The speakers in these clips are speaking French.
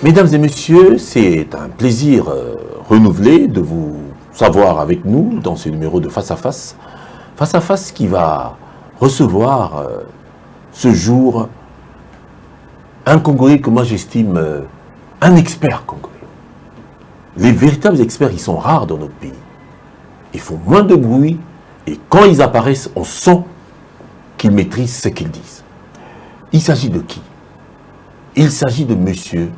Mesdames et messieurs, c'est un plaisir renouvelé de vous savoir avec nous dans ce numéro de Face à Face. Face à Face qui va recevoir ce jour un Congolais que moi j'estime un expert congolais. Les véritables experts, ils sont rares dans notre pays. Ils font moins de bruit et quand ils apparaissent, on sent qu'ils maîtrisent ce qu'ils disent. Il s'agit de qui? Il s'agit de monsieur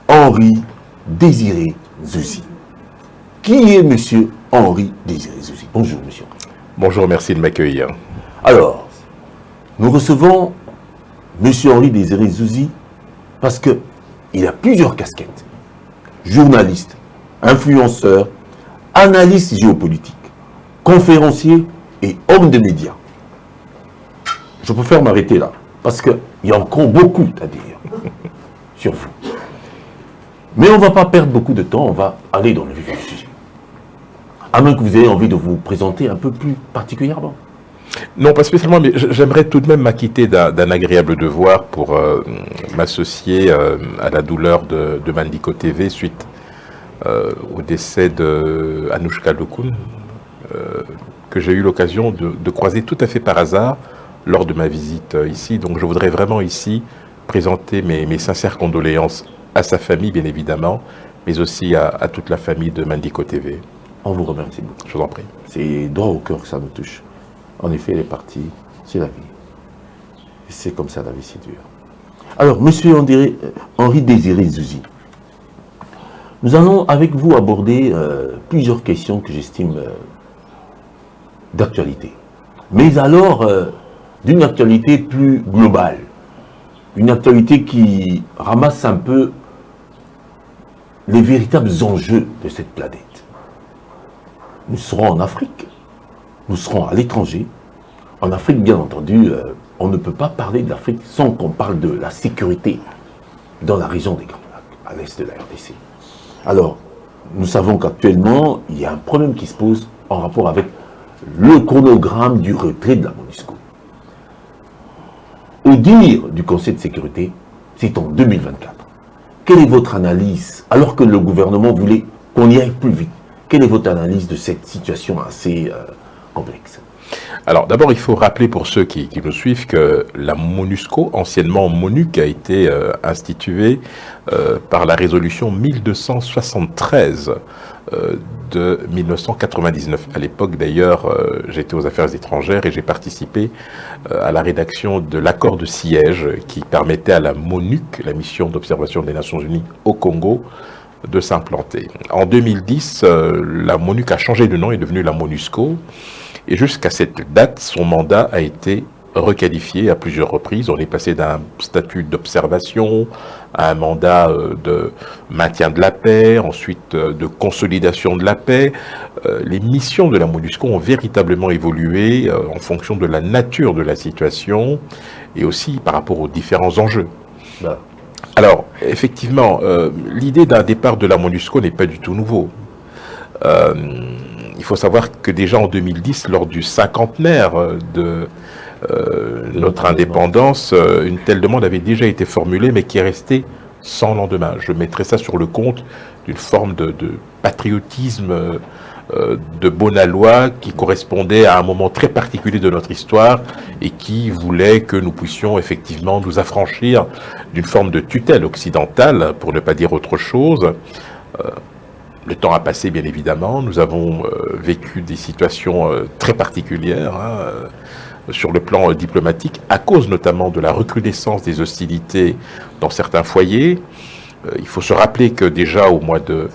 Henri Désiré Zouzi. Qui est monsieur Henri Désiré Zouzi? Bonjour monsieur. Bonjour, merci de m'accueillir. Alors, nous recevons monsieur Henri Désiré Zouzi parce qu'il a plusieurs casquettes. Journaliste, influenceur, analyste géopolitique, conférencier et homme de médias. Je préfère m'arrêter là, parce qu'il y a encore beaucoup à dire sur vous. Mais on ne va pas perdre beaucoup de temps, on va aller dans le vif du sujet. À moins que vous ayez envie de vous présenter un peu plus particulièrement. Non, pas spécialement, mais j'aimerais tout de même m'acquitter d'un agréable devoir pour m'associer à la douleur de Mandiko TV suite au décès de Anouchka Lokoun, que j'ai eu l'occasion de croiser tout à fait par hasard lors de ma visite ici. Donc je voudrais vraiment ici présenter mes sincères condoléances à sa famille, bien évidemment, mais aussi à toute la famille de Mandiko TV. On vous remercie beaucoup. Je vous en prie. C'est droit au cœur que ça nous touche. En effet, elle est partie, c'est la vie. C'est comme ça, la vie, c'est dur. Alors, monsieur Henri Désiré Zouzi, nous allons avec vous aborder plusieurs questions que j'estime d'actualité. Mais alors, d'une actualité plus globale. Une actualité qui ramasse un peu les véritables enjeux de cette planète. Nous serons en Afrique, nous serons à l'étranger. En Afrique, bien entendu, on ne peut pas parler de l'Afrique sans qu'on parle de la sécurité dans la région des Grands Lacs, à l'est de la RDC. Alors, nous savons qu'actuellement, il y a un problème qui se pose en rapport avec le chronogramme du retrait de la MONUSCO. Au dire du Conseil de sécurité, c'est en 2024. Quelle est votre analyse, alors que le gouvernement voulait qu'on y aille plus vite? Quelle est votre analyse de cette situation assez complexe? Alors d'abord, il faut rappeler pour ceux qui nous suivent que la MONUSCO, anciennement MONUC, a été instituée par la résolution 1273 de 1999. À l'époque, d'ailleurs, j'étais aux affaires étrangères et j'ai participé à la rédaction de l'accord de siège qui permettait à la MONUC, la mission d'observation des Nations Unies au Congo, de s'implanter. En 2010, la MONUC a changé de nom et est devenue la MONUSCO. Et jusqu'à cette date, son mandat a été requalifié à plusieurs reprises. On est passé d'un statut d'observation à un mandat de maintien de la paix, ensuite de consolidation de la paix. Les missions de la MONUSCO ont véritablement évolué en fonction de la nature de la situation et aussi par rapport aux différents enjeux. Voilà. Alors, effectivement, l'idée d'un départ de la MONUSCO n'est pas du tout nouveau. Il faut savoir que déjà en 2010, lors du cinquantenaire de notre indépendance, une telle demande avait déjà été formulée, mais qui est restée sans lendemain. Je mettrai ça sur le compte d'une forme de patriotisme de bonne loi qui correspondait à un moment très particulier de notre histoire et qui voulait que nous puissions effectivement nous affranchir d'une forme de tutelle occidentale, pour ne pas dire autre chose. Le temps a passé, bien évidemment. Nous avons vécu des situations très particulières sur le plan diplomatique, à cause notamment de la recrudescence des hostilités dans certains foyers. Il faut se rappeler que déjà au mois de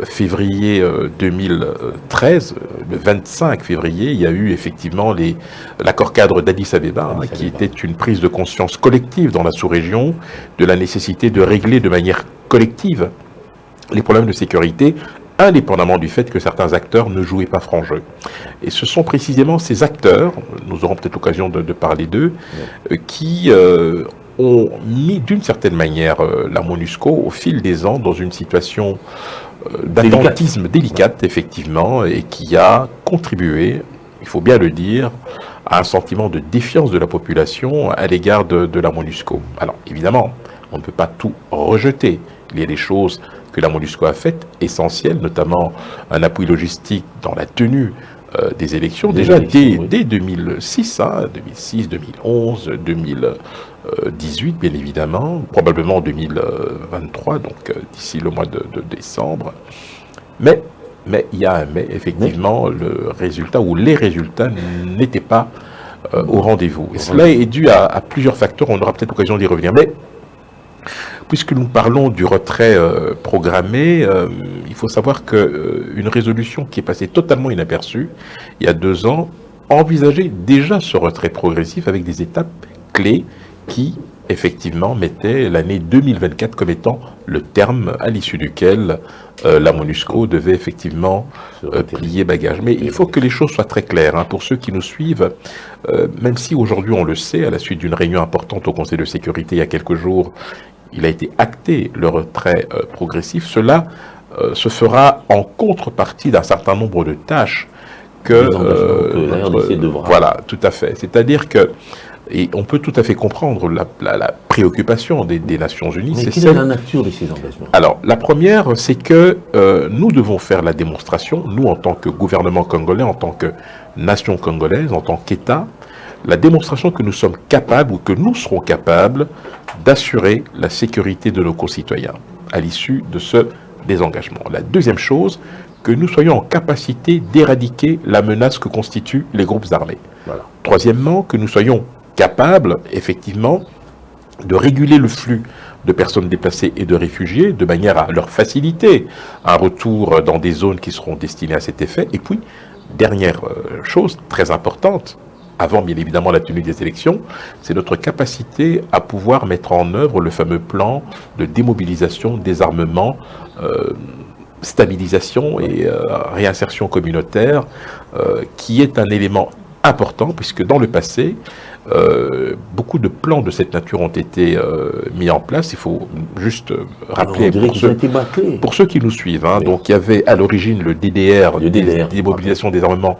février 2013, le 25 février, il y a eu effectivement l'accord cadre d'Addis Abeba, qui était une prise de conscience collective dans la sous-région de la nécessité de régler de manière collective les problèmes de sécurité, indépendamment du fait que certains acteurs ne jouaient pas franc jeu. Et ce sont précisément ces acteurs, nous aurons peut-être l'occasion de parler d'eux, qui ont mis d'une certaine manière la MONUSCO au fil des ans dans une situation d'attentisme délicate, effectivement, et qui a contribué, il faut bien le dire, à un sentiment de défiance de la population à l'égard de la MONUSCO. Alors, évidemment, on ne peut pas tout rejeter. Il y a des choses que la MONUSCO a faites, essentielles, notamment un appui logistique dans la tenue des élections, déjà dès 2006, 2006, 2011, 2018, bien évidemment, probablement 2023, donc d'ici le mois de décembre. Mais il y a un mais, effectivement, le résultat ou les résultats n'étaient pas au rendez-vous. Et cela est dû à plusieurs facteurs, on aura peut-être l'occasion d'y revenir. Mais puisque nous parlons du retrait programmé, il faut savoir qu'une résolution qui est passée totalement inaperçue, il y a 2 ans, envisageait déjà ce retrait progressif avec des étapes clés qui, effectivement, mettaient l'année 2024 comme étant le terme à l'issue duquel la MONUSCO devait effectivement plier bagage. Mais il faut que les choses soient très claires, hein, pour ceux qui nous suivent, même si aujourd'hui on le sait, à la suite d'une réunion importante au Conseil de sécurité il y a quelques jours, il a été acté le retrait progressif, cela se fera en contrepartie d'un certain nombre de tâches que voilà, tout à fait. C'est-à-dire que, et on peut tout à fait comprendre la préoccupation des Nations Unies. Mais quelle est la nature de ces engagements? Alors, la première, c'est que nous devons faire la démonstration, nous en tant que gouvernement congolais, en tant que nation congolaise, en tant qu'État, la démonstration que nous sommes capables ou que nous serons capables d'assurer la sécurité de nos concitoyens à l'issue de ce désengagement. La deuxième chose, que nous soyons en capacité d'éradiquer la menace que constituent les groupes armés. Voilà. Troisièmement, que nous soyons capables, effectivement, de réguler le flux de personnes déplacées et de réfugiés de manière à leur faciliter un retour dans des zones qui seront destinées à cet effet. Et puis, dernière chose très importante, avant bien évidemment la tenue des élections, c'est notre capacité à pouvoir mettre en œuvre le fameux plan de démobilisation, désarmement, stabilisation et réinsertion communautaire, qui est un élément important, puisque dans le passé, beaucoup de plans de cette nature ont été mis en place. Il faut juste rappeler pour ceux qui nous suivent. Hein, oui. Donc il y avait à l'origine le DDR, démobilisation, désarmement,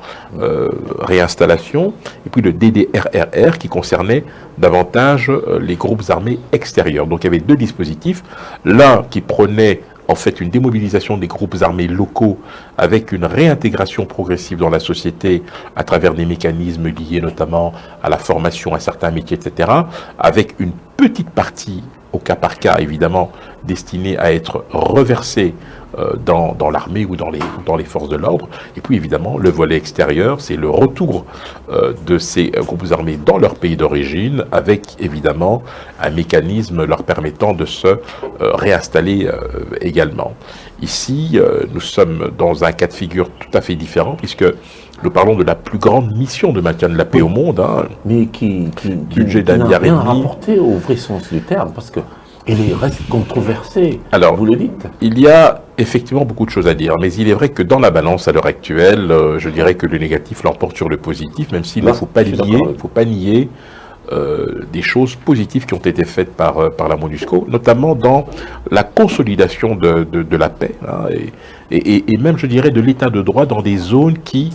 réinstallation, et puis le DDRRR qui concernait davantage les groupes armés extérieurs. Donc il y avait 2 dispositifs, l'un qui prenait en fait une démobilisation des groupes armés locaux avec une réintégration progressive dans la société à travers des mécanismes liés notamment à la formation à certains métiers, etc., avec une petite partie, au cas par cas évidemment, destinée à être reversée dans l'armée ou dans les forces de l'ordre. Et puis évidemment, le volet extérieur, c'est le retour de ces groupes armés dans leur pays d'origine, avec évidemment un mécanisme leur permettant de se réinstaller également. Ici, nous sommes dans un cas de figure tout à fait différent, puisque nous parlons de la plus grande mission de maintien de la paix au monde. Hein, mais qui n'a rien rapporté au vrai sens du terme, parce que elle reste controversée. Alors, vous le dites. Il y a effectivement beaucoup de choses à dire, mais il est vrai que dans la balance à l'heure actuelle, je dirais que le négatif l'emporte sur le positif, même s'il ne faut pas nier des choses positives qui ont été faites par la MONUSCO, notamment dans la consolidation de la paix, hein, et même, je dirais, de l'état de droit dans des zones qui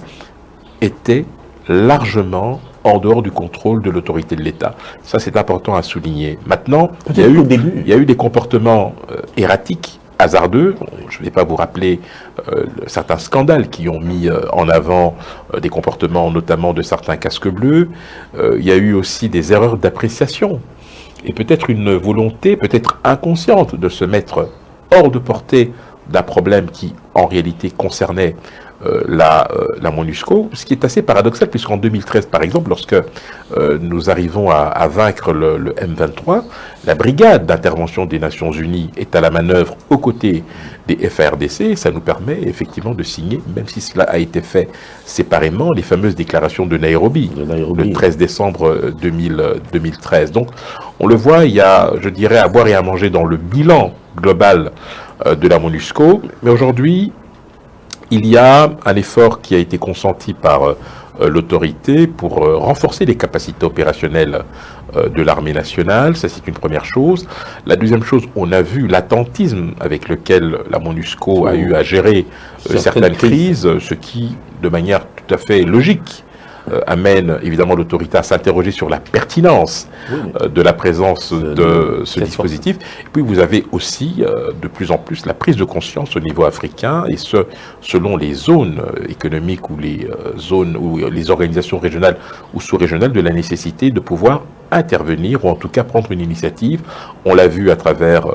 étaient largement en dehors du contrôle de l'autorité de l'État. Ça, c'est important à souligner. Maintenant, il y a eu des comportements erratiques, hasardeux. Je ne vais pas vous rappeler certains scandales qui ont mis en avant des comportements, notamment de certains casques bleus. Il y a eu aussi des erreurs d'appréciation et peut-être une volonté, peut-être inconsciente, de se mettre hors de portée d'un problème qui, en réalité, concernait la MONUSCO, ce qui est assez paradoxal, puisqu'en 2013, par exemple, lorsque nous arrivons à vaincre le M23, la brigade d'intervention des Nations Unies est à la manœuvre aux côtés des FARDC, et ça nous permet effectivement de signer, même si cela a été fait séparément, les fameuses déclarations de Nairobi, le 13 décembre 2013. Donc, on le voit, il y a, je dirais, à boire et à manger dans le bilan global de la MONUSCO, mais aujourd'hui, il y a un effort qui a été consenti par l'autorité pour renforcer les capacités opérationnelles de l'armée nationale. Ça, c'est une première chose. La deuxième chose, on a vu l'attentisme avec lequel la MONUSCO a eu à gérer certaines crises, ce qui, de manière tout à fait logique, amène évidemment l'autorité à s'interroger sur la pertinence de la présence de ce dispositif. Et puis vous avez aussi de plus en plus la prise de conscience au niveau africain, et ce, selon les zones économiques ou les zones ou les organisations régionales ou sous-régionales, de la nécessité de pouvoir intervenir ou en tout cas prendre une initiative. On l'a vu à travers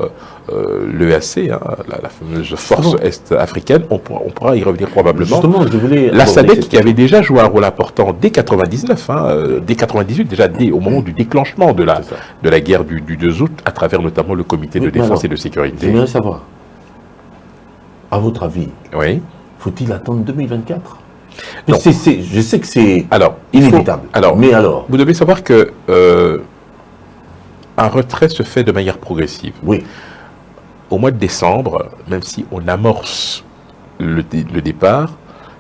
l'EAC, hein, la fameuse force est-africaine. On pourra y revenir probablement. Justement, je voulais la SADC qui avait déjà joué un rôle important dès 99, dès 98, déjà au moment du déclenchement de la guerre du 2 août, à travers notamment le comité de défense et de sécurité. J'aimerais savoir, à votre avis, oui, faut-il attendre 2024 ? Je sais que c'est inévitable. Mais vous devez savoir que un retrait se fait de manière progressive. Oui. Au mois de décembre, même si on amorce le départ,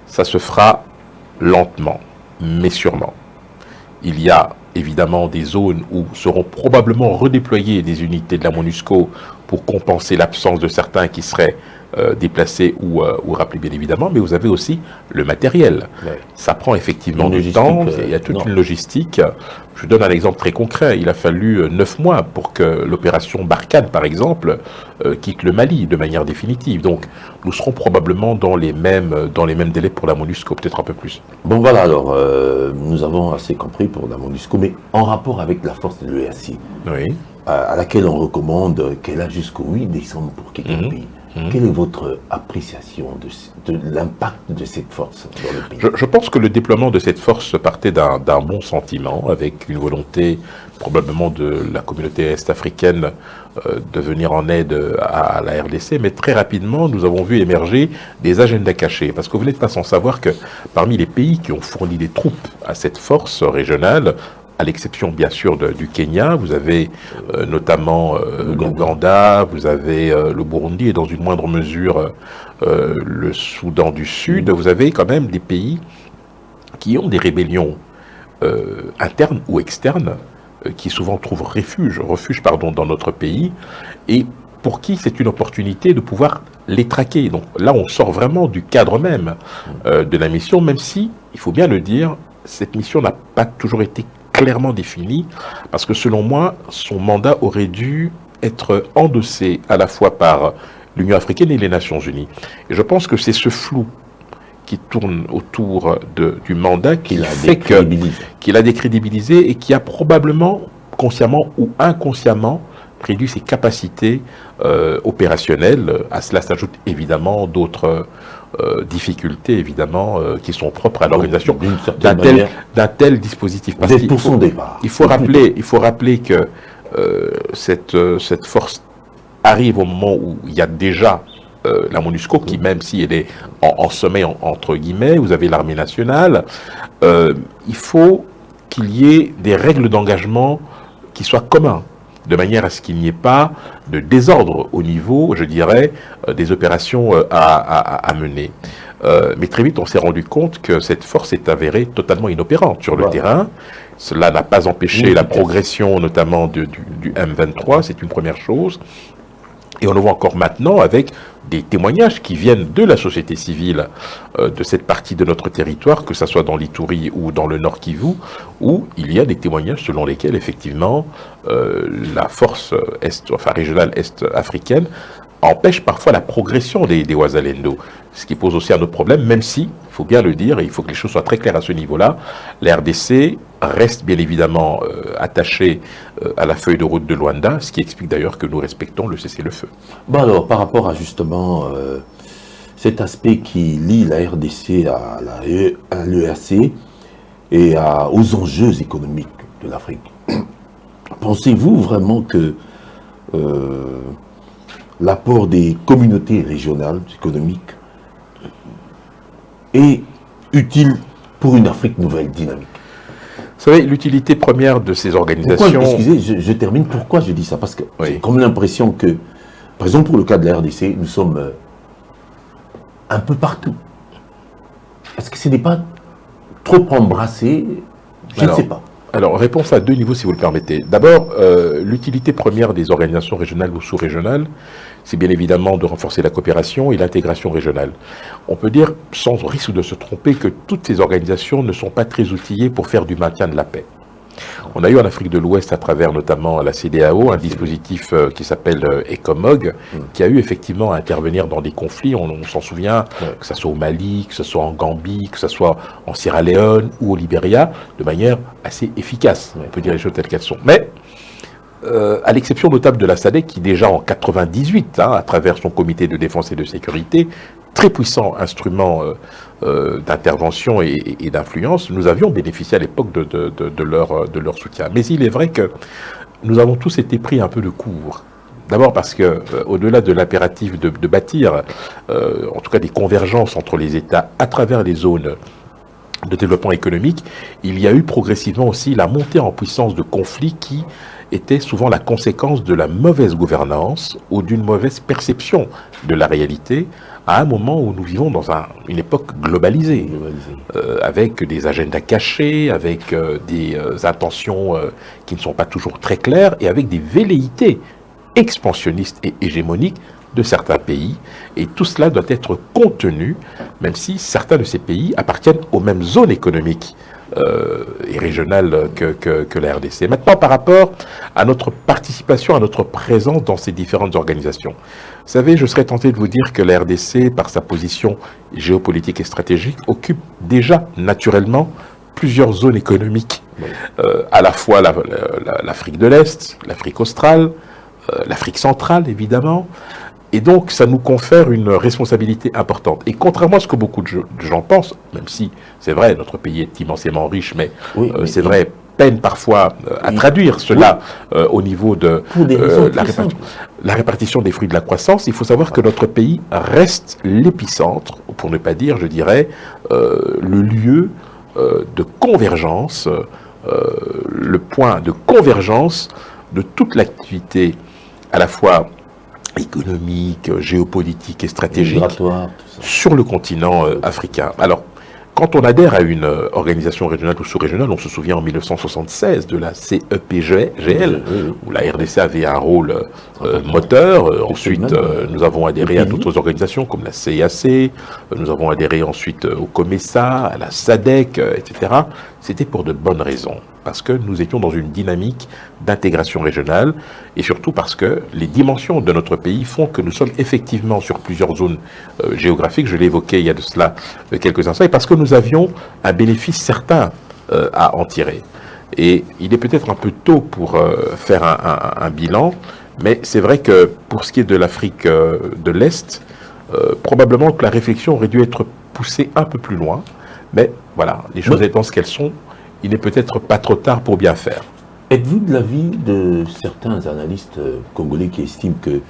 ça se fera lentement, mais sûrement. Il y a évidemment des zones où seront probablement redéployées des unités de la MONUSCO pour compenser l'absence de certains qui seraient déplacés ou rappelés bien évidemment, mais vous avez aussi le matériel. Ouais. Ça prend effectivement du temps, il y a toute une logistique. Je donne un exemple très concret. Il a fallu 9 mois pour que l'opération Barkhane, par exemple, quitte le Mali de manière définitive. Donc nous serons probablement dans les mêmes délais pour la MONUSCO, peut-être un peu plus. Bon voilà, alors nous avons assez compris pour la MONUSCO, mais en rapport avec la force de l'EAC, oui, à laquelle on recommande qu'elle a jusqu'au 8 décembre pour quitter le pays. Quelle est votre appréciation de l'impact de cette force dans le pays ? Je pense que le déploiement de cette force partait d'un bon sentiment, avec une volonté probablement de la communauté est-africaine de venir en aide à la RDC, mais très rapidement nous avons vu émerger des agendas cachés, parce que vous n'êtes pas sans savoir que parmi les pays qui ont fourni des troupes à cette force régionale, à l'exception bien sûr du Kenya, vous avez notamment l'Ouganda, vous avez le Burundi et dans une moindre mesure le Soudan du Sud. Vous avez quand même des pays qui ont des rébellions internes ou externes qui souvent trouvent refuge dans notre pays, et pour qui c'est une opportunité de pouvoir les traquer. Donc là on sort vraiment du cadre même de la mission, même si, il faut bien le dire, cette mission n'a pas toujours été clairement défini, parce que selon moi, son mandat aurait dû être endossé à la fois par l'Union africaine et les Nations unies. Et je pense que c'est ce flou qui tourne autour du mandat qu'il a décrédibilisé et qui a probablement, consciemment ou inconsciemment, réduit ses capacités opérationnelles. À cela s'ajoutent évidemment d'autres difficultés évidemment qui sont propres à l'organisation d'un tel dispositif. Parce pour son départ. Il faut rappeler que cette force arrive au moment où il y a déjà la MONUSCO qui, même si elle est en sommet entre guillemets, vous avez l'armée nationale, il faut qu'il y ait des règles d'engagement qui soient communs, de manière à ce qu'il n'y ait pas de désordre au niveau, je dirais, des opérations à mener. Mais très vite, on s'est rendu compte que cette force est avérée totalement inopérante sur le terrain. Cela n'a pas empêché la progression, notamment du M23, c'est une première chose. Et on le voit encore maintenant avec des témoignages qui viennent de la société civile de cette partie de notre territoire, que ce soit dans l'Ituri ou dans le Nord Kivu, où il y a des témoignages selon lesquels, effectivement, la force régionale est-africaine empêche parfois la progression des Wazalendo, ce qui pose aussi un autre problème, même si, il faut bien le dire, et il faut que les choses soient très claires à ce niveau-là, la RDC reste bien évidemment attachée à la feuille de route de Luanda, ce qui explique d'ailleurs que nous respectons le cessez-le-feu. Bon alors, par rapport à justement cet aspect qui lie la RDC à l'EAC et aux enjeux économiques de l'Afrique, pensez-vous vraiment que l'apport des communautés régionales économiques est utile pour une Afrique nouvelle dynamique? Vous savez, l'utilité première de ces organisations... Excusez, je termine. Pourquoi je dis ça? Parce que j'ai comme l'impression que, par exemple pour le cas de la RDC, nous sommes un peu partout. Est-ce que ce n'est pas trop embrassé? Je ne sais pas. Alors, réponse à deux niveaux, si vous le permettez. D'abord, l'utilité première des organisations régionales ou sous-régionales, c'est bien évidemment de renforcer la coopération et l'intégration régionale. On peut dire, sans risque de se tromper, que toutes ces organisations ne sont pas très outillées pour faire du maintien de la paix. On a eu en Afrique de l'Ouest, à travers notamment la CEDEAO, un dispositif qui s'appelle ECOMOG, qui a eu effectivement à intervenir dans des conflits, on s'en souvient, que ce soit au Mali, que ce soit en Gambie, que ce soit en Sierra Leone ou au Libéria, de manière assez efficace, on peut dire les choses telles qu'elles sont. Mais, à l'exception notable de la SADC, qui déjà en 98, à travers son comité de défense et de sécurité, très puissant instrument d'intervention et d'influence, nous avions bénéficié à l'époque de leur soutien. Mais il est vrai que nous avons tous été pris un peu de court. D'abord parce que, au-delà de l'impératif de bâtir, en tout cas des convergences entre les États à travers les zones de développement économique, il y a eu progressivement aussi la montée en puissance de conflits qui était souvent la conséquence de la mauvaise gouvernance ou d'une mauvaise perception de la réalité à un moment où nous vivons dans une époque globalisée. Avec des agendas cachés, avec des intentions qui ne sont pas toujours très claires et avec des velléités expansionnistes et hégémoniques de certains pays. Et tout cela doit être contenu, même si certains de ces pays appartiennent aux mêmes zones économiques et régionale que la RDC. Maintenant, par rapport à notre participation, à notre présence dans ces différentes organisations. Vous savez, je serais tenté de vous dire que la RDC, par sa position géopolitique et stratégique, occupe déjà naturellement plusieurs zones économiques. À la fois l'Afrique de l'Est, l'Afrique australe, l'Afrique centrale, évidemment. Et donc, ça nous confère une responsabilité importante. Et contrairement à ce que beaucoup de gens pensent, même si, c'est vrai, notre pays est immensément riche, mais, c'est vrai, peine parfois à traduire cela au niveau de la répartition des fruits de la croissance, il faut savoir que notre pays reste l'épicentre, pour ne pas dire, je dirais, le lieu de convergence, le point de convergence de toute l'activité à la fois économique, géopolitique et stratégique sur le continent africain. Alors, quand on adhère à une organisation régionale ou sous-régionale, on se souvient en 1976 de la CEPGL, où la RDC avait un rôle moteur. Ensuite, nous avons adhéré à d'autres organisations comme la CIAC, nous avons adhéré ensuite au COMESA, à la SADC, etc. C'était pour de bonnes raisons, parce que nous étions dans une dynamique d'intégration régionale, et surtout parce que les dimensions de notre pays font que nous sommes effectivement sur plusieurs zones géographiques, je l'ai évoqué il y a de cela quelques instants, et parce que nous avions un bénéfice certain à en tirer. Et il est peut-être un peu tôt pour faire un bilan, mais c'est vrai que pour ce qui est de l'Afrique de l'Est, probablement que la réflexion aurait dû être poussée un peu plus loin, mais voilà, les choses étant ce qu'elles sont, il n'est peut-être pas trop tard pour bien faire. Êtes-vous de l'avis de certains analystes congolais qui estiment que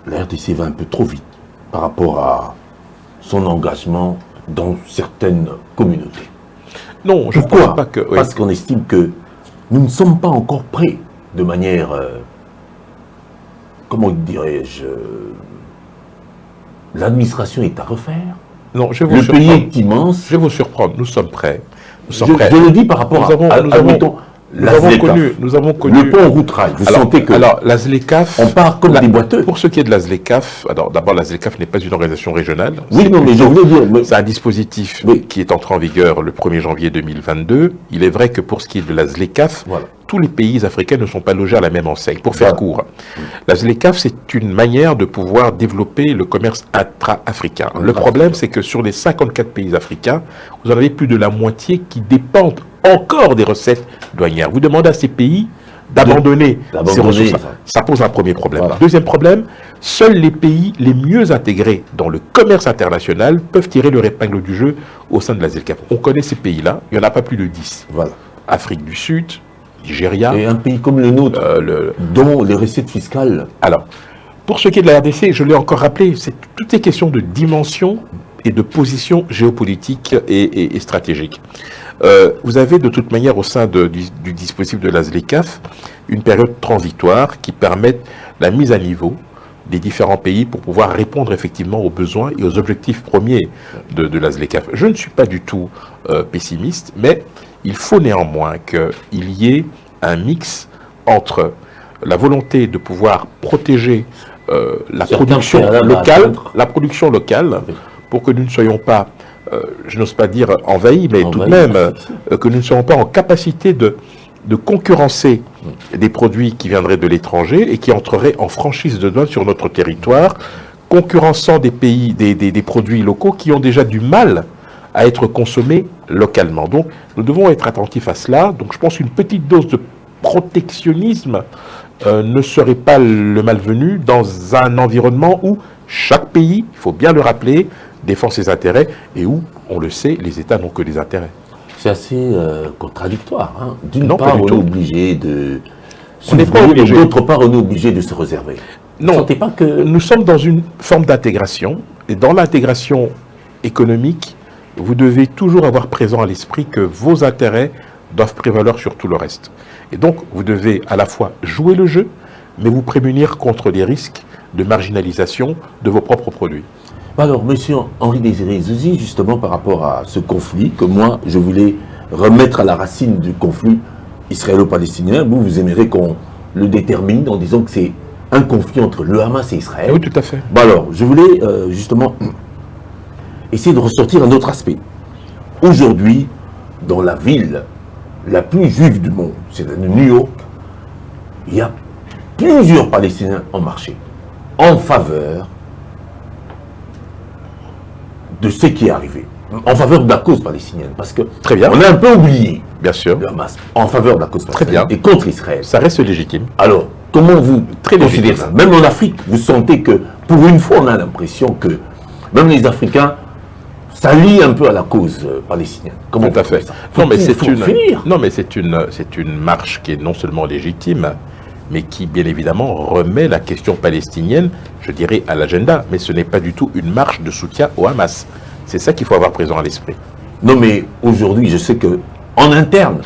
la RDC va un peu trop vite par rapport à son engagement dans certaines communautés? Non, je ne crois pas que... Parce qu'on estime que nous ne sommes pas encore prêts de manière... comment dirais-je... l'administration est à refaire. Non, je vais vous le surprendre. pays est immense. Je vais vous surprendre, nous sommes prêts. Je le dis par rapport nous avons connu le pont route-rail. Vous sentez que... Alors, la ZLECAf... On part comme des boiteux. Pour ce qui est de la ZLECAf, alors d'abord, la ZLECAf n'est pas une organisation régionale. Oui, non, mais je voulais dire... C'est un dispositif qui est entré en vigueur le 1er janvier 2022. Il est vrai que pour ce qui est de la ZLECAf, tous les pays africains ne sont pas logés à la même enseigne. Pour faire court, la ZLECAf, c'est une manière de pouvoir développer le commerce intra-africain. Le problème, c'est que sur les 54 pays africains, vous en avez plus de la moitié qui dépendent encore des recettes douanières. Vous demandez à ces pays d'abandonner ces ressources. Ça pose un premier problème. Voilà. Deuxième problème, seuls les pays les mieux intégrés dans le commerce international peuvent tirer leur épingle du jeu au sein de la ZLECAf. On connaît ces pays-là, il n'y en a pas plus de 10. Voilà. Afrique du Sud, Nigeria. Et un pays comme le nôtre, dont les recettes fiscales... Alors, pour ce qui est de la RDC, je l'ai encore rappelé, tout est question de dimension et de position géopolitique et stratégique. Vous avez de toute manière au sein du dispositif de la ZLECAf une période transitoire qui permet la mise à niveau des différents pays pour pouvoir répondre effectivement aux besoins et aux objectifs premiers de la ZLECAf. Je ne suis pas du tout pessimiste, mais Il faut néanmoins qu'il y ait un mix entre la volonté de pouvoir protéger la production locale, pour que nous ne soyons pas, je n'ose pas dire envahis, mais tout de même que nous ne soyons pas en capacité de concurrencer des produits qui viendraient de l'étranger et qui entreraient en franchise de douane sur notre territoire, concurrençant des pays, des produits locaux qui ont déjà du mal à être consommés localement. Donc, nous devons être attentifs à cela. Donc, je pense qu'une petite dose de protectionnisme ne serait pas le malvenu dans un environnement où chaque pays, il faut bien le rappeler, défend ses intérêts et où, on le sait, les États n'ont que des intérêts. C'est assez contradictoire. Hein. D'une part, on est obligé de d'autre part, on est obligé de se réserver. Non, vous ne sentez pas que nous sommes dans une forme d'intégration, et dans l'intégration économique, vous devez toujours avoir présent à l'esprit que vos intérêts doivent prévaloir sur tout le reste. Et donc, vous devez à la fois jouer le jeu, mais vous prémunir contre les risques de marginalisation de vos propres produits. Alors, monsieur Henri-Désiré Zouzi, justement par rapport à ce conflit, que moi, je voulais remettre à la racine du conflit israélo-palestinien, vous aimeriez qu'on le détermine en disant que c'est un conflit entre le Hamas et Israël. Oui, tout à fait. Bon alors, je voulais justement essayer de ressortir un autre aspect. Aujourd'hui, dans la ville la plus juive du monde, c'est-à-dire New York, il y a plusieurs Palestiniens en marché, en faveur de ce qui est arrivé, en faveur de la cause palestinienne, parce que très bien. On a un peu oublié, bien sûr, le Hamas, en faveur de la cause palestinienne très bien. Et contre Israël. Ça reste légitime. Alors, comment vous considérez ça? Même en Afrique, vous sentez que, pour une fois, on a l'impression que même les Africains s'allient un peu à la cause palestinienne. Comment tout à fait. Ça Non, mais c'est une marche qui est non seulement légitime, mais qui, bien évidemment, remet la question palestinienne, je dirais, à l'agenda. Mais ce n'est pas du tout une marche de soutien au Hamas. C'est ça qu'il faut avoir présent à l'esprit. Non, mais aujourd'hui, je sais que en interne,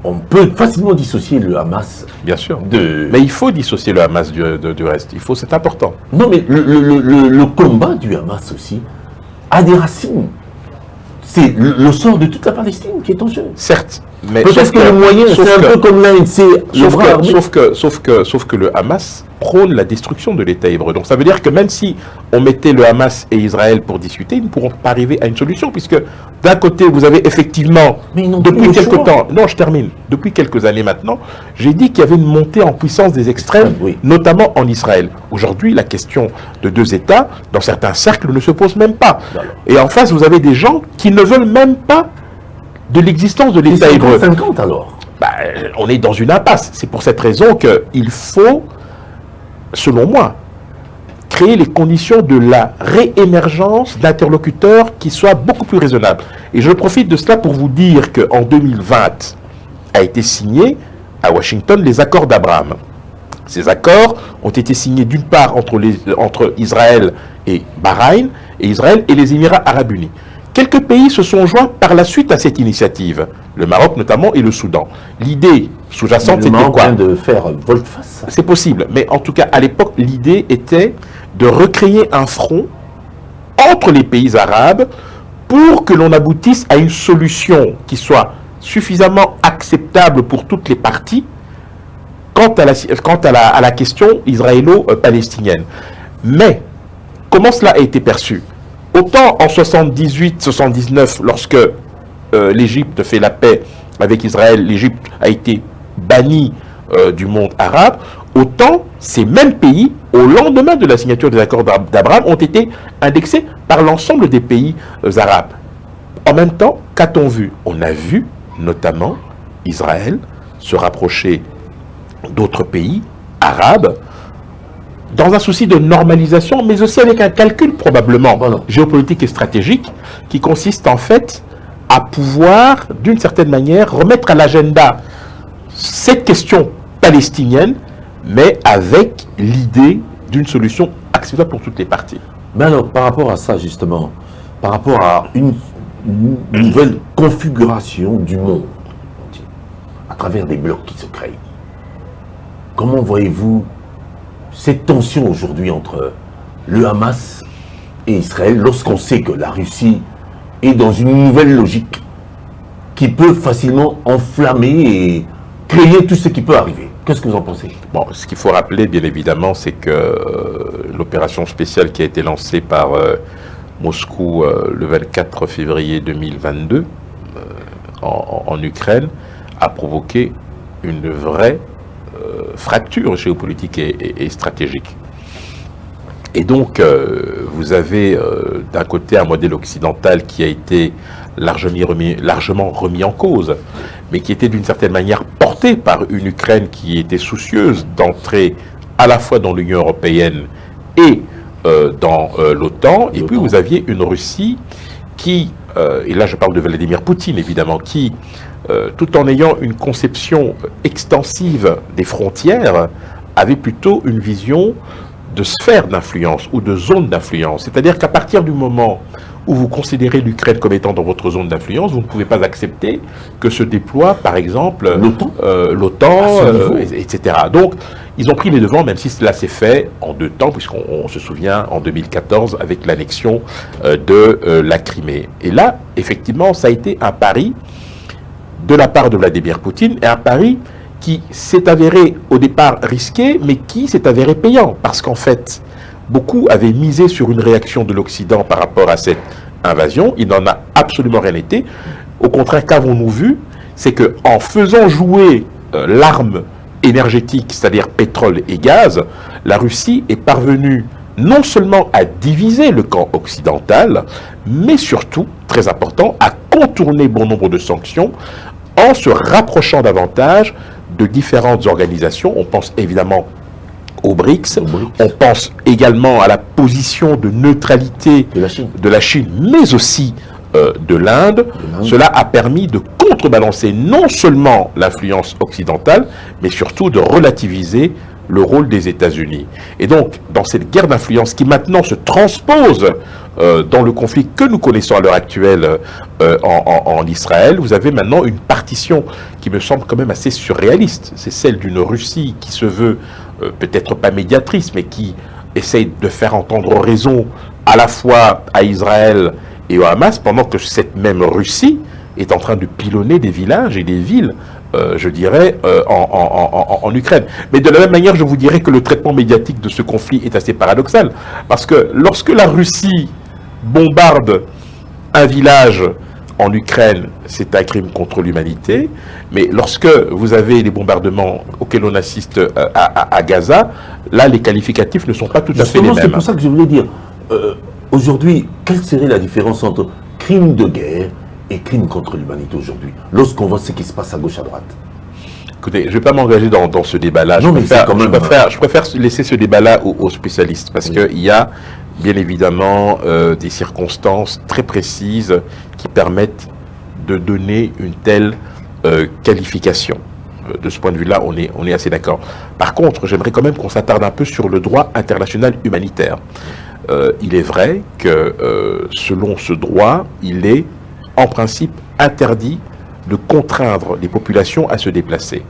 on peut facilement dissocier le Hamas. Bien sûr. Mais il faut dissocier le Hamas du reste. C'est important. Non, mais le combat du Hamas aussi a des racines. C'est le sort de toute la Palestine qui est en jeu. Certes. Mais peut-être que le moyen, c'est un peu comme l'ANC. Sauf que le Hamas prône la destruction de l'État hébreu. Donc ça veut dire que même si on mettait le Hamas et Israël pour discuter, ils ne pourront pas arriver à une solution, puisque d'un côté, vous avez effectivement, depuis quelques temps, non, je termine, depuis quelques années maintenant, j'ai dit qu'il y avait une montée en puissance des extrêmes, notamment en Israël. Aujourd'hui, la question de deux États, dans certains cercles, ne se pose même pas. Et en face, vous avez des gens qui ne veulent même pas de l'existence de l'État hébreu. 50 alors. On est dans une impasse. C'est pour cette raison qu'il faut, selon moi, créer les conditions de la réémergence d'interlocuteurs qui soient beaucoup plus raisonnables. Et je profite de cela pour vous dire qu'en 2020 a été signé à Washington les accords d'Abraham. Ces accords ont été signés d'une part entre Israël et Bahreïn, et Israël et les Émirats arabes unis. Quelques pays se sont joints par la suite à cette initiative, le Maroc notamment et le Soudan. L'idée sous-jacente, c'était quoi? Le Maroc vient de faire volte-face. C'est possible, mais en tout cas, à l'époque, l'idée était de recréer un front entre les pays arabes pour que l'on aboutisse à une solution qui soit suffisamment acceptable pour toutes les parties quant à la question israélo-palestinienne. Mais, comment cela a été perçu? Autant en 78-79, lorsque l'Égypte fait la paix avec Israël, l'Égypte a été bannie du monde arabe, autant ces mêmes pays, au lendemain de la signature des accords d'Abraham, ont été indexés par l'ensemble des pays arabes. En même temps, qu'a-t-on vu? On a vu notamment Israël se rapprocher d'autres pays arabes, dans un souci de normalisation, mais aussi avec un calcul probablement géopolitique et stratégique, qui consiste en fait à pouvoir, d'une certaine manière, remettre à l'agenda cette question palestinienne, mais avec l'idée d'une solution acceptable pour toutes les parties. Mais alors, par rapport à ça, justement, par rapport à une nouvelle configuration du monde, à travers des blocs qui se créent, comment voyez-vous cette tension aujourd'hui entre le Hamas et Israël, lorsqu'on sait que la Russie est dans une nouvelle logique qui peut facilement enflammer et créer tout ce qui peut arriver. Qu'est-ce que vous en pensez? Bon, ce qu'il faut rappeler, bien évidemment, c'est que l'opération spéciale qui a été lancée par Moscou le 24 février 2022 en Ukraine a provoqué une vraie fracture géopolitique et stratégique. Et donc, vous avez d'un côté un modèle occidental qui a été largement remis en cause, mais qui était d'une certaine manière porté par une Ukraine qui était soucieuse d'entrer à la fois dans l'Union européenne et dans l'OTAN. Et puis vous aviez une Russie qui, et là je parle de Vladimir Poutine évidemment, qui, tout en ayant une conception extensive des frontières, avait plutôt une vision de sphère d'influence ou de zone d'influence. C'est-à-dire qu'à partir du moment où vous considérez l'Ukraine comme étant dans votre zone d'influence, vous ne pouvez pas accepter que se déploie, par exemple, l'OTAN, etc. Donc, ils ont pris les devants, même si cela s'est fait en 2 temps, puisqu'on se souvient en 2014 avec l'annexion de la Crimée. Et là, effectivement, ça a été un pari de la part de Vladimir Poutine, et un pari qui s'est avéré au départ risqué, mais qui s'est avéré payant, parce qu'en fait, beaucoup avaient misé sur une réaction de l'Occident par rapport à cette invasion. Il n'en a absolument rien été. Au contraire, qu'avons-nous vu? C'est qu'en faisant jouer l'arme énergétique, c'est-à-dire pétrole et gaz, la Russie est parvenue non seulement à diviser le camp occidental, mais surtout, très important, à contourner bon nombre de sanctions en se rapprochant davantage de différentes organisations. On pense évidemment aux BRICS. On pense également à la position de neutralité de la Chine, mais aussi de l'Inde. Cela a permis de contrebalancer non seulement l'influence occidentale, mais surtout de relativiser le rôle des États-Unis. Et donc, dans cette guerre d'influence qui maintenant se transpose dans le conflit que nous connaissons à l'heure actuelle en Israël, vous avez maintenant une partition qui me semble quand même assez surréaliste. C'est celle d'une Russie qui se veut peut-être pas médiatrice, mais qui essaye de faire entendre raison à la fois à Israël et au Hamas, pendant que cette même Russie est en train de pilonner des villages et des villes, je dirais, en Ukraine. Mais de la même manière, je vous dirais que le traitement médiatique de ce conflit est assez paradoxal, parce que lorsque la Russie bombarde un village en Ukraine, c'est un crime contre l'humanité, mais lorsque vous avez les bombardements auxquels on assiste à Gaza, là, les qualificatifs ne sont pas tout à fait les mêmes. C'est pour ça que je voulais dire, aujourd'hui, quelle serait la différence entre crime de guerre et crime contre l'humanité aujourd'hui, lorsqu'on voit ce qui se passe à gauche, à droite? Écoutez, je ne vais pas m'engager dans ce débat-là. Je préfère laisser ce débat-là aux spécialistes, parce qu'il y a bien évidemment des circonstances très précises qui permettent de donner une telle qualification. De ce point de vue-là, on est assez d'accord. Par contre, j'aimerais quand même qu'on s'attarde un peu sur le droit international humanitaire. Il est vrai que selon ce droit, il est en principe interdit de contraindre les populations à se déplacer.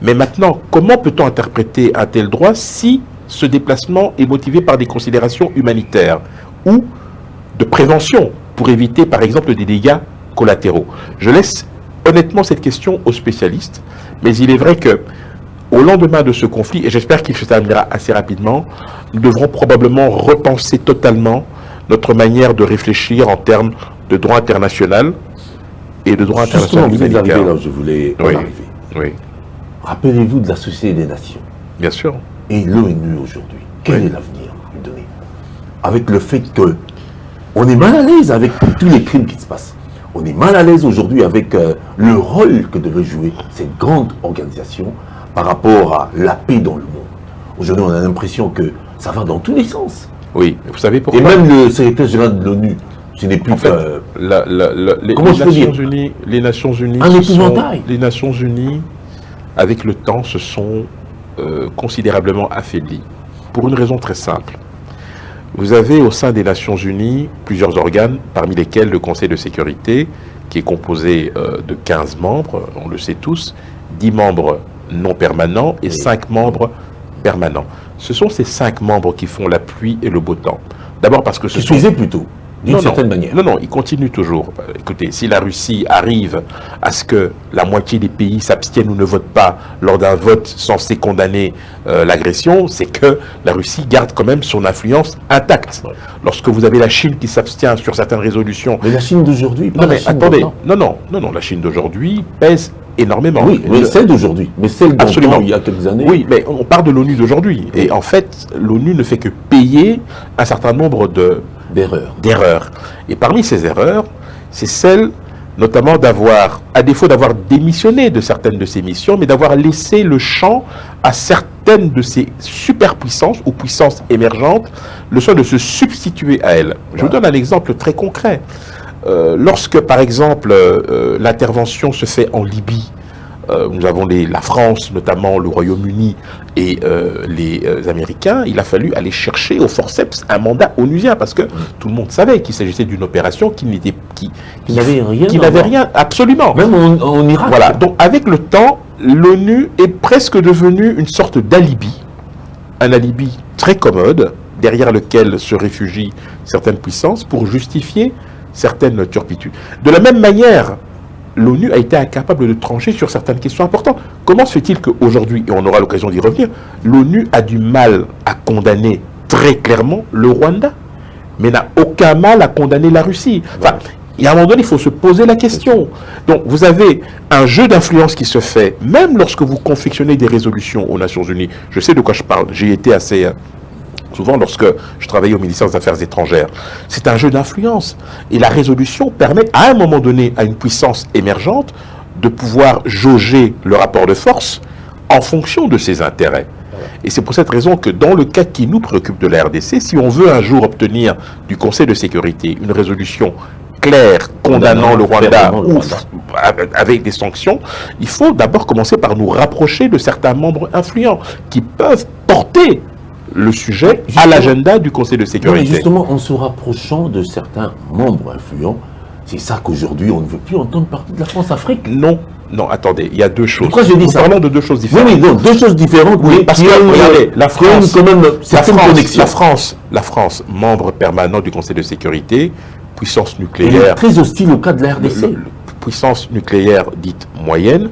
Mais maintenant, comment peut-on interpréter un tel droit si ce déplacement est motivé par des considérations humanitaires ou de prévention pour éviter par exemple des dégâts collatéraux? Je laisse honnêtement cette question aux spécialistes, mais il est vrai que au lendemain de ce conflit, et j'espère qu'il se terminera assez rapidement, nous devrons probablement repenser totalement notre manière de réfléchir en termes de droit international et de droit international humanitaire. Vous arrivez là où je voulais en arriver. Oui. Rappelez-vous de la Société des Nations. Bien sûr. Et l'ONU aujourd'hui. Quel est l'avenir vous donnez? Avec le fait que on est mal à l'aise avec tous les crimes qui se passent. On est mal à l'aise aujourd'hui avec le rôle que devait jouer cette grande organisation par rapport à la paix dans le monde. Aujourd'hui, on a l'impression que ça va dans tous les sens. Oui, vous savez pourquoi? Et même le secrétaire général de l'ONU, ce n'est plus en fait, les Nations Unies, avec le temps, se sont considérablement affaiblies. Pour une raison très simple. Vous avez au sein des Nations Unies plusieurs organes, parmi lesquels le Conseil de sécurité, qui est composé de 15 membres, on le sait tous, 10 membres non permanents et 5 membres permanents. Ce sont ces 5 membres qui font la pluie et le beau temps. D'abord parce que ce sont... plutôt. d'une certaine manière. Non, il continue toujours. Écoutez, si la Russie arrive à ce que la moitié des pays s'abstiennent ou ne votent pas lors d'un vote censé condamner l'agression, c'est que la Russie garde quand même son influence intacte. Ouais. Lorsque vous avez la Chine qui s'abstient sur certaines résolutions... Mais la Chine d'aujourd'hui, pas la Chine attendez, non, la Chine d'aujourd'hui pèse énormément. Oui, mais celle d'aujourd'hui. Mais celle d'antan, il y a quelques années. Oui, mais on parle de l'ONU d'aujourd'hui. Et en fait, l'ONU ne fait que payer un certain nombre d'erreurs. Et parmi ces erreurs, c'est celle notamment d'avoir, à défaut d'avoir démissionné de certaines de ces missions, mais d'avoir laissé le champ à certaines de ces superpuissances ou puissances émergentes, le soin de se substituer à elles. Je vous donne un exemple très concret. Lorsque, par exemple, l'intervention se fait en Libye, nous avons la France, notamment le Royaume-Uni et les Américains, il a fallu aller chercher au forceps un mandat onusien parce que tout le monde savait qu'il s'agissait d'une opération qui n'avait rien, absolument. Même en Irak. Voilà. Donc, avec le temps, l'ONU est presque devenue une sorte d'alibi, un alibi très commode, derrière lequel se réfugient certaines puissances pour justifier certaines turpitudes. De la même manière, l'ONU a été incapable de trancher sur certaines questions importantes. Comment se fait-il qu'aujourd'hui, et on aura l'occasion d'y revenir, l'ONU a du mal à condamner très clairement le Rwanda, mais n'a aucun mal à condamner la Russie? Enfin, il y a un moment donné, il faut se poser la question. Donc, vous avez un jeu d'influence qui se fait, même lorsque vous confectionnez des résolutions aux Nations Unies. Je sais de quoi je parle. J'ai été assez... souvent lorsque je travaillais au ministère des Affaires étrangères. C'est un jeu d'influence. Et la résolution permet à un moment donné à une puissance émergente de pouvoir jauger le rapport de force en fonction de ses intérêts. Et c'est pour cette raison que dans le cas qui nous préoccupe de la RDC, si on veut un jour obtenir du Conseil de sécurité une résolution claire condamnant le Rwanda ou avec des sanctions, il faut d'abord commencer par nous rapprocher de certains membres influents qui peuvent porter le sujet à l'agenda du Conseil de sécurité. Mais justement, en se rapprochant de certains membres influents, c'est ça qu'aujourd'hui, on ne veut plus entendre parler de la France-Afrique. Non, attendez, il y a deux choses. Pourquoi je dis ça? Parlons de deux choses différentes. Oui, non, deux choses différentes, oui, parce que, regardez, la France, membre permanent du Conseil de sécurité, puissance nucléaire... Elle est très hostile au cas de la RDC. Puissance nucléaire dite moyenne,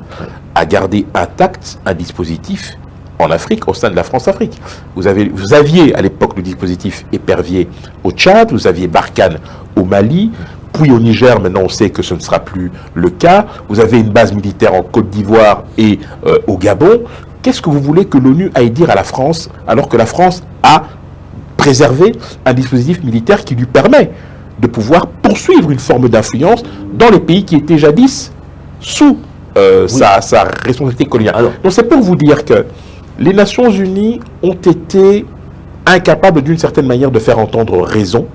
a gardé intact un dispositif en Afrique, au sein de la France-Afrique. Vous aviez à l'époque le dispositif épervier au Tchad, vous aviez Barkhane au Mali, puis au Niger, maintenant on sait que ce ne sera plus le cas. Vous avez une base militaire en Côte d'Ivoire et au Gabon. Qu'est-ce que vous voulez que l'ONU aille dire à la France, alors que la France a préservé un dispositif militaire qui lui permet de pouvoir poursuivre une forme d'influence dans les pays qui étaient jadis sous sa responsabilité coloniale. Donc c'est pour vous dire que les Nations Unies ont été incapables d'une certaine manière de faire entendre raison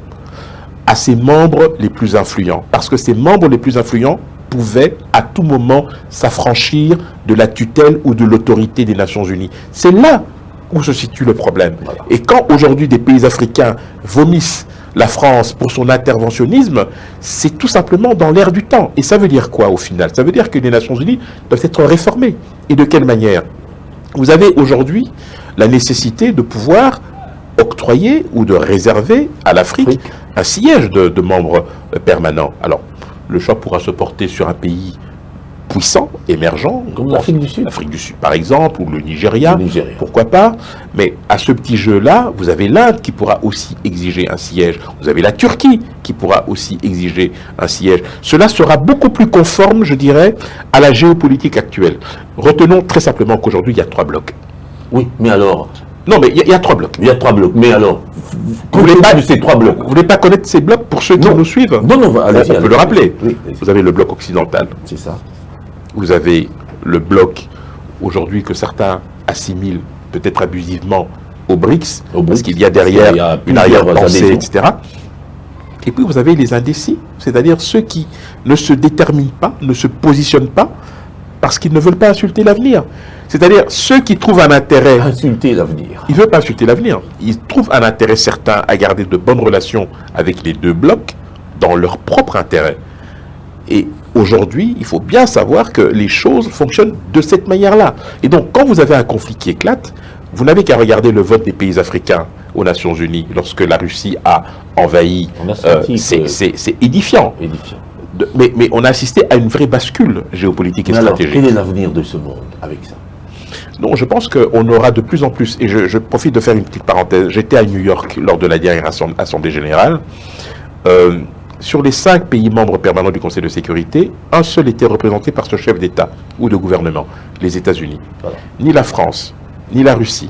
à ses membres les plus influents. Parce que ces membres les plus influents pouvaient à tout moment s'affranchir de la tutelle ou de l'autorité des Nations Unies. C'est là où se situe le problème. Voilà. Et quand aujourd'hui des pays africains vomissent la France pour son interventionnisme, c'est tout simplement dans l'air du temps. Et ça veut dire quoi au final? Ça veut dire que les Nations Unies doivent être réformées. Et de quelle manière? Vous avez aujourd'hui la nécessité de pouvoir octroyer ou de réserver à l'Afrique un siège de membres permanents. Alors, le choix pourra se porter sur un pays puissant, émergent, comme l'Afrique du Sud. L'Afrique du Sud, par exemple, ou le Nigeria, pourquoi pas. Mais à ce petit jeu-là, vous avez l'Inde qui pourra aussi exiger un siège. Vous avez la Turquie qui pourra aussi exiger un siège. Cela sera beaucoup plus conforme, je dirais, à la géopolitique actuelle. Retenons très simplement qu'aujourd'hui, il y a 3 blocs. Oui, mais alors... Non, mais il y a 3 blocs. Il y a 3 blocs, mais alors... Vous voulez pas de ces 3 blocs? Vous voulez pas connaître ces blocs pour ceux qui nous suivent? Non, allez-y. On peut le rappeler. Oui, vous avez le bloc occidental. C'est ça. Vous avez le bloc, aujourd'hui, que certains assimilent peut-être abusivement au BRICS, parce qu'il y a derrière une arrière-pensée, etc. Et puis vous avez les indécis, c'est-à-dire ceux qui ne se déterminent pas, ne se positionnent pas, parce qu'ils ne veulent pas insulter l'avenir. C'est-à-dire ceux qui trouvent un intérêt... Insulter l'avenir. Ils ne veulent pas insulter l'avenir. Ils trouvent un intérêt certain à garder de bonnes relations avec les deux blocs dans leur propre intérêt. Et aujourd'hui, il faut bien savoir que les choses fonctionnent de cette manière-là. Et donc, quand vous avez un conflit qui éclate, vous n'avez qu'à regarder le vote des pays africains aux Nations Unies lorsque la Russie a envahi. On a senti c'est édifiant. édifiant. Mais on a assisté à une vraie bascule géopolitique et Mais alors, stratégique. quel est l'avenir de ce monde avec ça? Non, je pense qu'on aura de plus en plus, et je profite de faire une petite parenthèse, j'étais à New York lors de la dernière Assemblée Générale. Sur les 5 pays membres permanents du Conseil de sécurité, un seul était représenté par ce chef d'État ou de gouvernement, les États-Unis. Voilà. Ni la France, ni la Russie,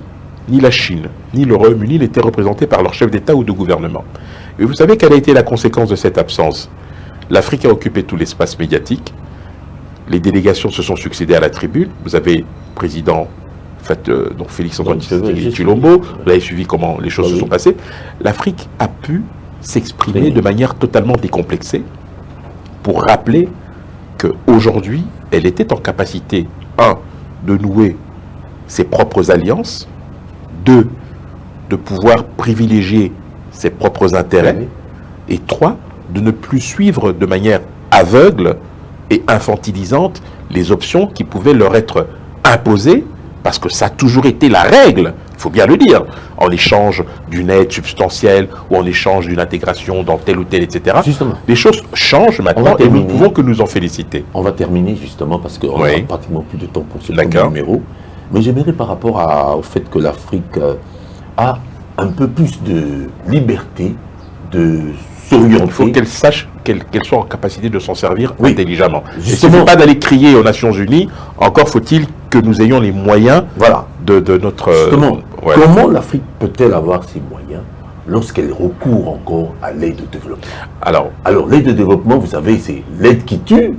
ni la Chine, ni le Royaume-Uni n'étaient représentés par leur chef d'État ou de gouvernement. Et vous savez quelle a été la conséquence de cette absence? L'Afrique a occupé tout l'espace médiatique. Les délégations se sont succédées à la tribune. Vous avez le président, donc Félix-Antoine Tshilombo. Vous avez suivi comment les choses se sont passées. L'Afrique a pu s'exprimer de manière totalement décomplexée pour rappeler qu'aujourd'hui, elle était en capacité, 1, de nouer ses propres alliances, 2, de pouvoir privilégier ses propres intérêts, et 3, de ne plus suivre de manière aveugle et infantilisante les options qui pouvaient leur être imposées, parce que ça a toujours été la règle, il faut bien le dire, en échange d'une aide substantielle ou en échange d'une intégration dans tel ou tel, etc. Justement. Les choses changent maintenant et nous ne pouvons que nous en féliciter. On va terminer justement parce qu'on n'a pratiquement plus de temps pour ce premier numéro. Mais j'aimerais par rapport au fait que l'Afrique a un peu plus de liberté de s'orienter. Il faut qu'elle sache qu'elle soit en capacité de s'en servir intelligemment. Il ne Justement. suffit pas d'aller crier aux Nations Unies, encore faut-il que nous ayons les moyens de notre... Justement, comment l'Afrique peut-elle avoir ces moyens lorsqu'elle recourt encore à l'aide de développement? Alors l'aide de développement, vous savez, c'est l'aide qui tue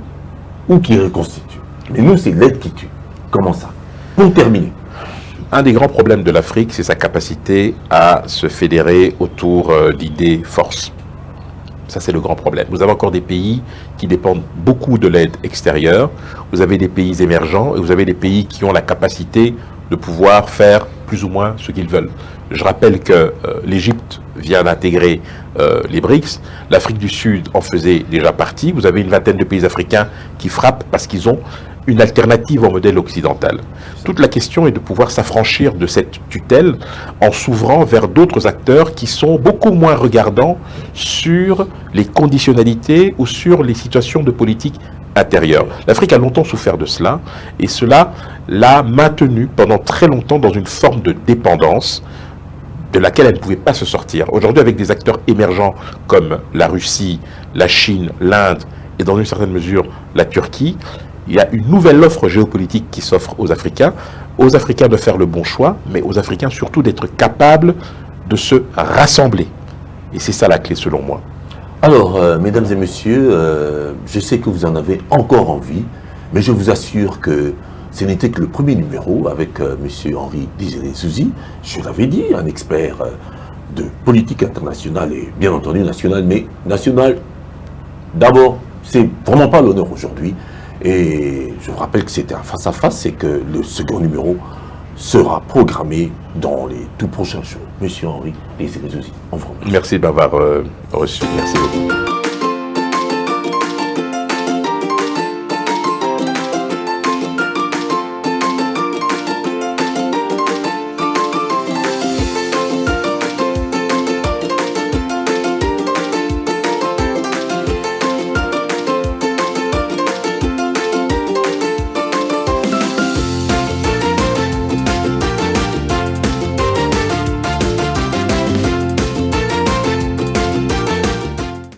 ou qui reconstitue. Mais nous, c'est l'aide qui tue. Comment ça? Pour terminer. Un des grands problèmes de l'Afrique, c'est sa capacité à se fédérer autour d'idées force. Ça, c'est le grand problème. Vous avez encore des pays qui dépendent beaucoup de l'aide extérieure. Vous avez des pays émergents et vous avez des pays qui ont la capacité de pouvoir faire plus ou moins ce qu'ils veulent. Je rappelle que l'Égypte vient d'intégrer les BRICS. L'Afrique du Sud en faisait déjà partie. Vous avez une vingtaine de pays africains qui frappent parce qu'ils ont une alternative au modèle occidental. Toute la question est de pouvoir s'affranchir de cette tutelle en s'ouvrant vers d'autres acteurs qui sont beaucoup moins regardants sur les conditionnalités ou sur les situations de politique intérieure. L'Afrique a longtemps souffert de cela et cela l'a maintenue pendant très longtemps dans une forme de dépendance de laquelle elle ne pouvait pas se sortir. Aujourd'hui, avec des acteurs émergents comme la Russie, la Chine, l'Inde et dans une certaine mesure la Turquie, il y a une nouvelle offre géopolitique qui s'offre aux Africains de faire le bon choix, mais aux Africains surtout d'être capables de se rassembler. Et c'est ça la clé selon moi. Alors, mesdames et messieurs, je sais que vous en avez encore envie, mais je vous assure que ce n'était que le premier numéro avec M. Henri Désiré Souzy, je l'avais dit, un expert de politique internationale et bien entendu nationale, mais nationale d'abord, c'est vraiment pas l'honneur aujourd'hui. Et je vous rappelle que c'était un face-à-face et que le second numéro sera programmé dans les tout prochains jours. Monsieur Henri Désiré Souzy, en France. Merci de m'avoir reçu. Merci beaucoup.